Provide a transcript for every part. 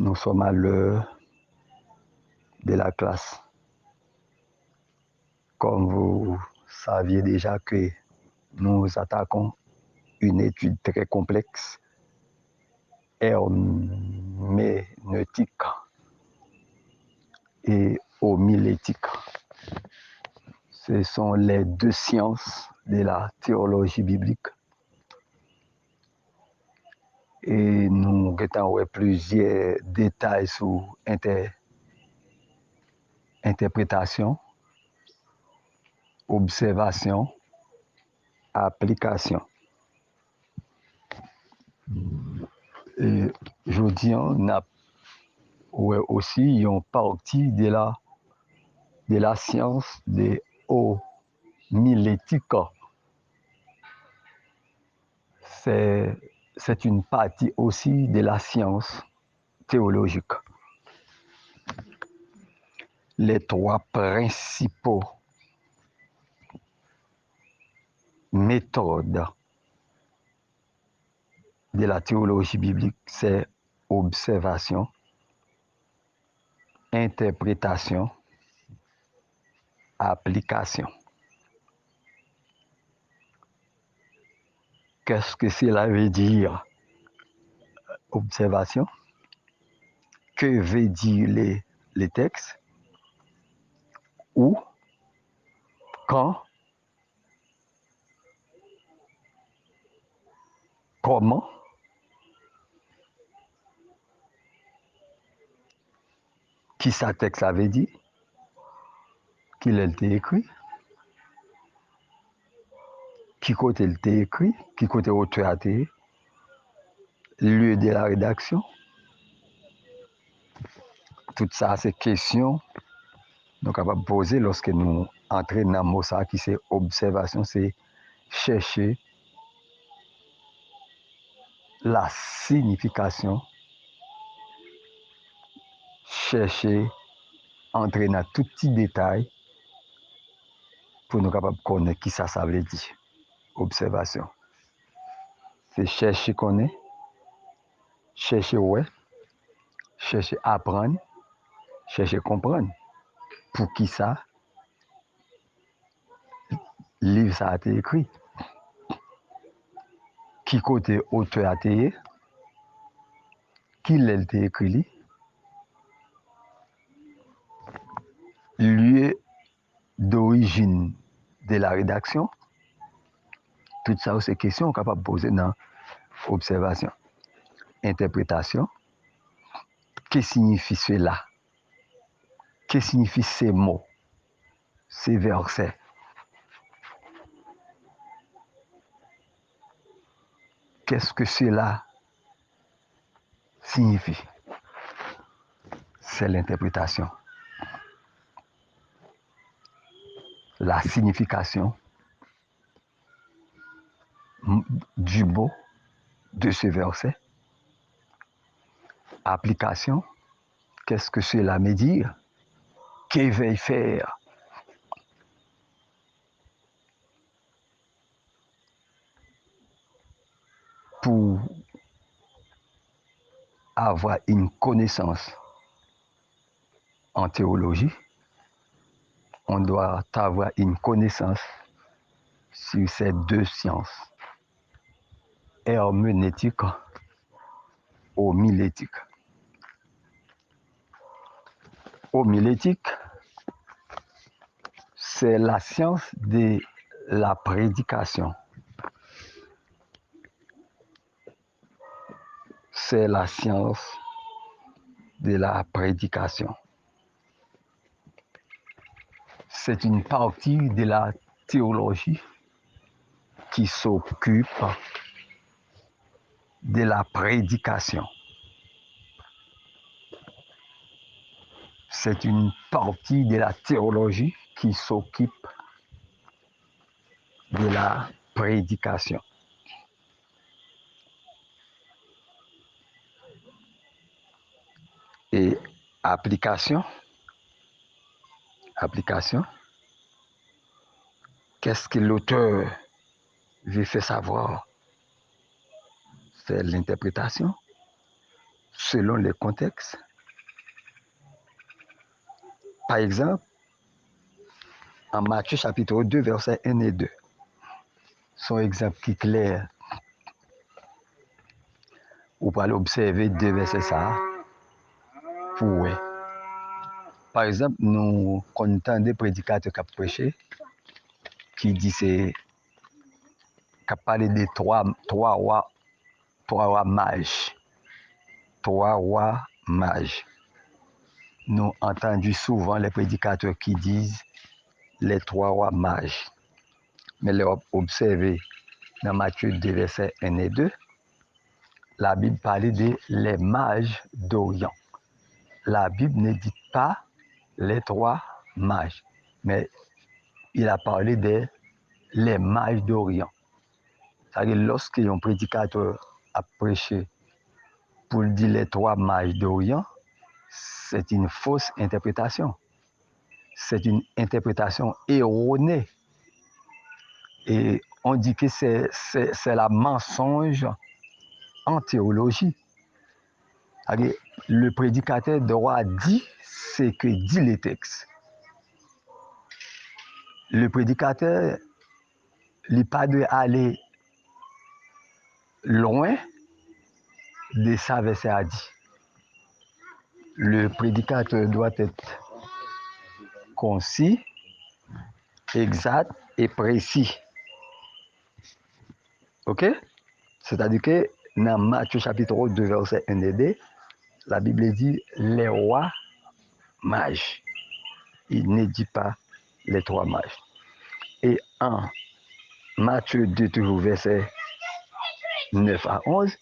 nous sommes à l'heure de la classe. Comme vous saviez déjà que nous attaquons une étude très complexe, herméneutique et homilétique. Ce sont les deux sciences de la théologie biblique. Et nous avons plusieurs détails sur interprétation, observation, application. Et je dis, on a aussi une partie de la science de homilétique. C'est une partie aussi de la science théologique. Les trois principaux méthodes de la théologie biblique, c'est observation, interprétation, application. Qu'est-ce que cela veut dire? Observation. Que veut dire les textes? Où? Quand? Comment? Qui ça texte avait dit? Qui l'a été écrit? Qui côté il été écrit? Qui côté auteur a été? Lieu de la rédaction? Tout ça, c'est questions nous capables de poser lorsque nous entrons dans le mot ça qui c'est observation, c'est chercher la signification, chercher entrer dans tout petit détail pour nous capables de connaître qui ça veut dire. Observation. C'est chercher connaître, chercher ouais, chercher apprendre, chercher comprendre. Pour qui ça livre ça a été écrit? Qui côté auteur a été? Qui l'a été écrit? Lieu d'origine de la rédaction. Tout ça, c'est questions capables de poser dans observation. Interprétation. Que signifie cela? Que signifient ces mots, ces versets? Qu'est-ce que cela signifie? C'est l'interprétation. La signification du mot de ce verset. Application. Qu'est-ce que cela veut dire? Que vais-je faire? Pour avoir une connaissance en théologie, on doit avoir une connaissance sur ces deux sciences, herméneutique, homilétique. Homilétique, c'est la science de la prédication. C'est la science de la prédication. C'est une partie de la théologie qui s'occupe de la prédication. C'est une partie de la théologie qui s'occupe de la prédication. Et application, qu'est-ce que l'auteur veut faire savoir? C'est l'interprétation. selon les contextes. Par exemple, en Matthieu chapitre 2, versets 1 et 2, son exemple qui est clair, ou pas l'observer deux versets ça, pour ouais. Par exemple, nous comptons des prédicateurs qui prêché, qui disent qui parlé des trois rois mages. Trois rois mages. Nous entendons souvent les prédicateurs qui disent les trois rois mages. Mais observez dans Matthieu 2, versets 1 et 2, la Bible parle de les mages d'Orient. La Bible ne dit pas les trois mages, mais il a parlé de les mages d'Orient. C'est-à-dire, lorsqu'un prédicateur a prêché pour dire les trois mages d'Orient, c'est une fausse interprétation. C'est une interprétation erronée. Et on dit que c'est la mensonge en théologie. C'est-à-dire, le prédicateur doit dire ce que dit le texte. Le prédicateur n'est pas de aller loin de sa verset a dit. Le prédicateur doit être concis, exact et précis. Ok? C'est-à-dire que dans Matthieu chapitre 2, verset 1 et 2, la Bible dit les rois mages. Il ne dit pas les trois mages. Et en Matthieu 2, toujours verset 9 à 11,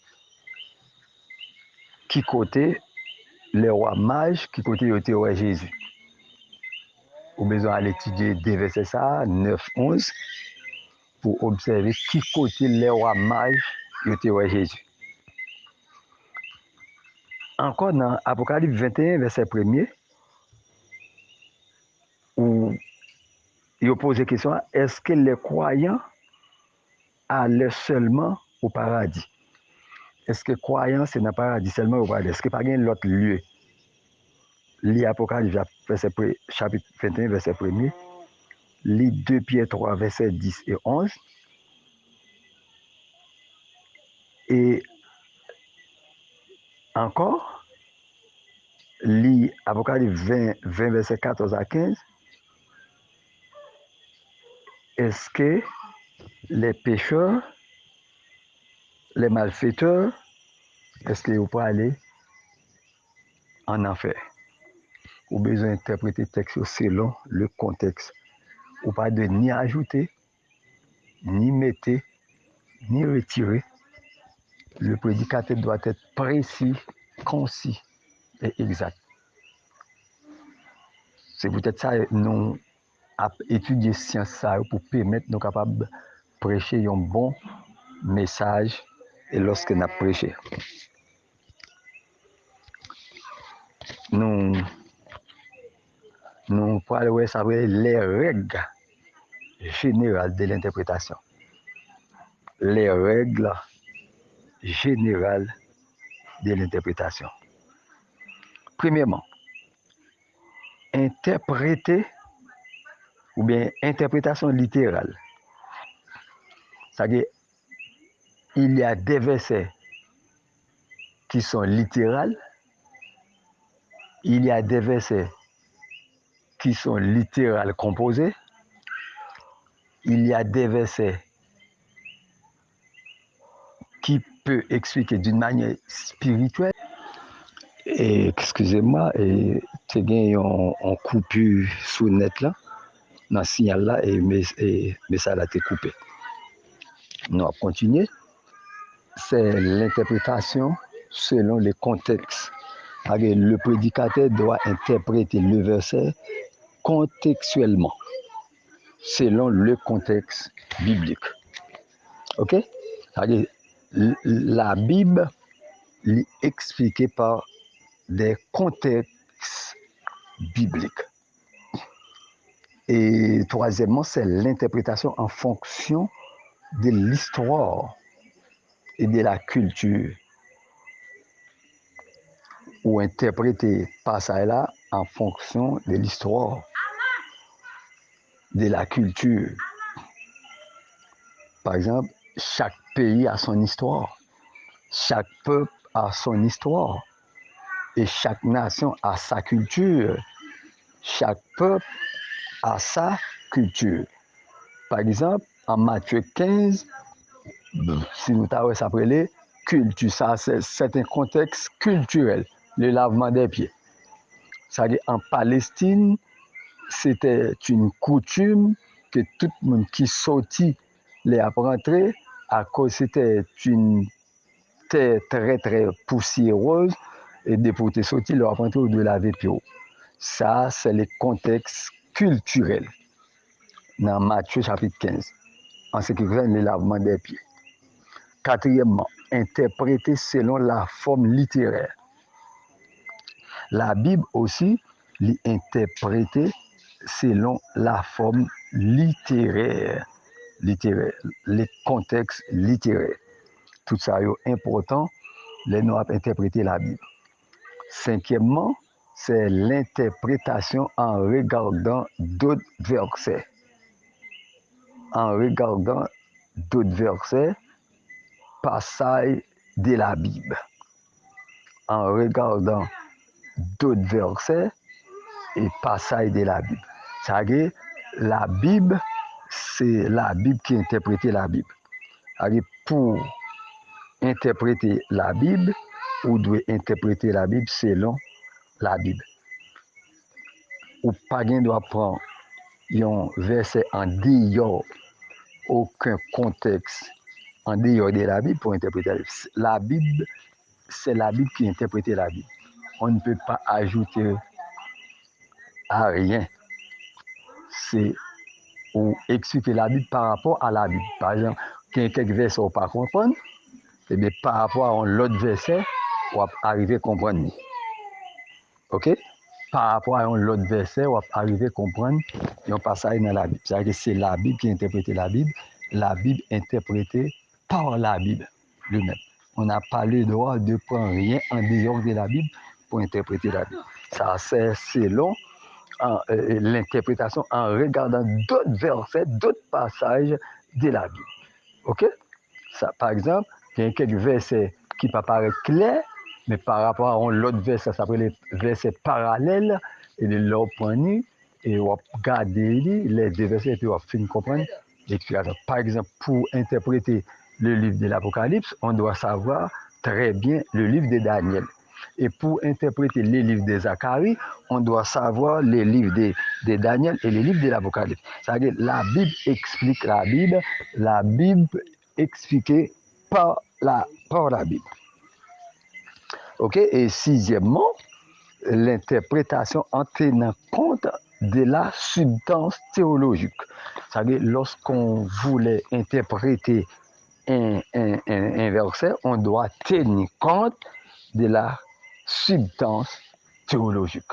qui côté les rois mages, qui côté était roi Jésus. Ou besoin d'aller étudier des versets ça, 9, 11, pour observer qui côté les rois mages était roi Jésus. Encore dans Apocalypse 21, verset 1er, où il pose la question, est-ce que les croyants allaient seulement au paradis? Est-ce que les croyants, c'est dans le paradis seulement au paradis? Est-ce qu'il n'y a pas d'autre lieu? L'Apocalypse chapitre 21, verset 1er, lit 2 Pierre 3, verset 10 et 11, et encore, lit Apocalypse 20, verset 14 à 15, est-ce que les pécheurs, les malfaiteurs, est-ce qu'ils vont pas aller en enfer? Ou besoin d'interpréter le texte selon le contexte. Ou pas de ni ajouter, ni mettre, ni retirer. Le prédicateur doit être précis, concis et exact. C'est peut-être ça nous étudier science ça pour permettre nous capables de prêcher un bon message et lorsque nous prêchons. Nous parlons savoir les règles générales de l'interprétation. Les règles générales de l'interprétation. Premièrement, interpréter ou bien interprétation littérale. C'est-à-dire, il y a des versets qui sont littérales, il y a des versets qui sont littérales composés, il y a des versets qui peuvent expliquer d'une manière spirituelle. Et excusez-moi, et tu as un coupure sous le net là, dans le signal là, mais ça a été coupé. Nous allons continuer. C'est l'interprétation selon les contextes. Le prédicateur doit interpréter le verset contextuellement, selon le contexte biblique. Ok? C'est-à-dire, la Bible est expliquée par des contextes bibliques. Et troisièmement, c'est l'interprétation en fonction de l'histoire et de la culture. ou interpréter passage là en fonction de l'histoire, de la culture. Par exemple, chaque pays a son histoire, chaque peuple a son histoire, et chaque nation a sa culture, chaque peuple a sa culture. Par exemple, en Matthieu 15, si nous t'avons appelé culture, ça c'est un contexte culturel, le lavement des pieds. C'est-à-dire en Palestine, c'était une coutume que tout le monde qui sortit les a rentré à cause c'était une terre très très poussiéreuse et des pour te sortir leur rentrer de laver pied. Ça c'est le contexte culturel dans Matthieu chapitre 15 en ce qui concerne le lavement des pieds. Quatrièmement, interpréter selon la forme littéraire. La Bible aussi l'interpréter selon la forme littéraire, les contextes littéraires. Tout ça est important, les nous interpréter la Bible. Cinquièmement, c'est l'interprétation en regardant d'autres versets. En regardant d'autres versets, passages de la Bible. En regardant d'autres versets et passages de la Bible. C'est-à-dire, la Bible, c'est la Bible qui interprète la Bible. C'est-à-dire, pour interpréter la Bible, on doit interpréter la Bible selon la Bible. Ou pas de doit prendre un verset en dehors, aucun contexte en dehors de la Bible pour interpréter la Bible. La Bible, c'est la Bible qui interprète la Bible. On ne peut pas ajouter à rien. C'est ou expliquer la Bible par rapport à la Bible. Par exemple, quelques versets on ne pas comprendre, et bien par rapport à l'autre verset, on va arriver à comprendre. OK? Par rapport à l'autre verset, on va arriver à comprendre un passage dans la Bible. C'est-à-dire que c'est la Bible qui interprète la Bible interprétée par la Bible lui-même. On n'a pas le droit de prendre rien en dehors de la Bible pour interpréter la Bible. Ça, c'est selon l'interprétation en regardant d'autres versets, d'autres passages de la Bible. OK? Ça, par exemple, il y a quelques versets qui peuvent paraître clairs, mais par rapport à l'autre verset, ça s'appelle les versets parallèles, et de leur point et on va garder les deux versets et puis on va finir comprendre l'explication. Par exemple, pour interpréter le livre de l'Apocalypse, on doit savoir très bien le livre de Daniel. Et pour interpréter les livres de Zacharie, on doit savoir les livres de Daniel et les livres de l'Apocalypse. C'est-à-dire la Bible explique la Bible expliquée par la Bible. OK? Et sixièmement, l'interprétation en tenant compte de la substance théologique. C'est-à-dire, lorsqu'on voulait interpréter un verset, on doit tenir compte de la substance théologique.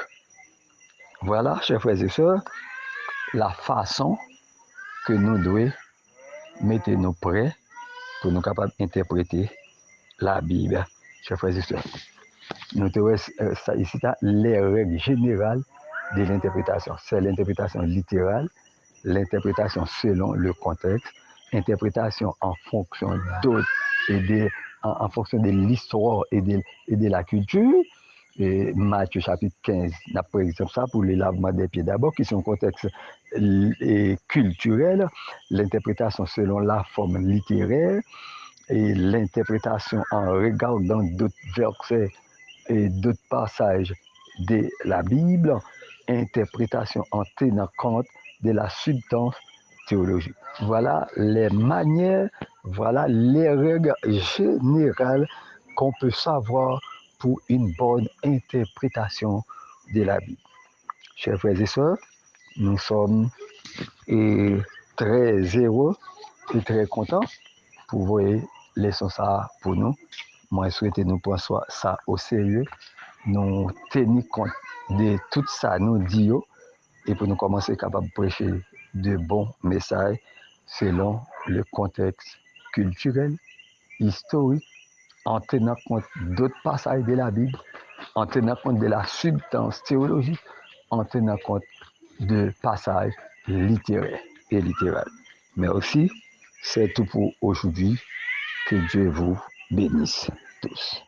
Voilà, chers frères et sœurs, la façon que nous devons mettre nous prêts pour nous capables d'interpréter la Bible, chers frères et sœurs. Nous trouvons ça ici, les règles générales de l'interprétation. C'est l'interprétation littérale, l'interprétation selon le contexte, interprétation en fonction d'autres et en fonction de l'histoire et de la culture. Et Matthieu chapitre 15, par exemple ça pour les lavements des pieds d'abord, qui sont un contexte culturel, l'interprétation selon la forme littéraire et l'interprétation en regardant d'autres versets et d'autres passages de la Bible, interprétation en tenant compte de la substance théologique. Voilà les manières, voilà les règles générales qu'on peut savoir pour une bonne interprétation de la Bible. Chers frères et sœurs, nous sommes très heureux et très contents pour voir laisser ça pour nous. Moi, je souhaite nous prendre ça au sérieux, nous tenir compte de tout ça, nous dire, et pour nous commencer capable de prêcher de bons messages selon le contexte culturel, historique, en tenant compte d'autres passages de la Bible en tenant compte de la substance théologique, en tenant compte de passages littéraires et littéraux. Mais aussi, c'est tout pour aujourd'hui. Que Dieu vous bénisse tous.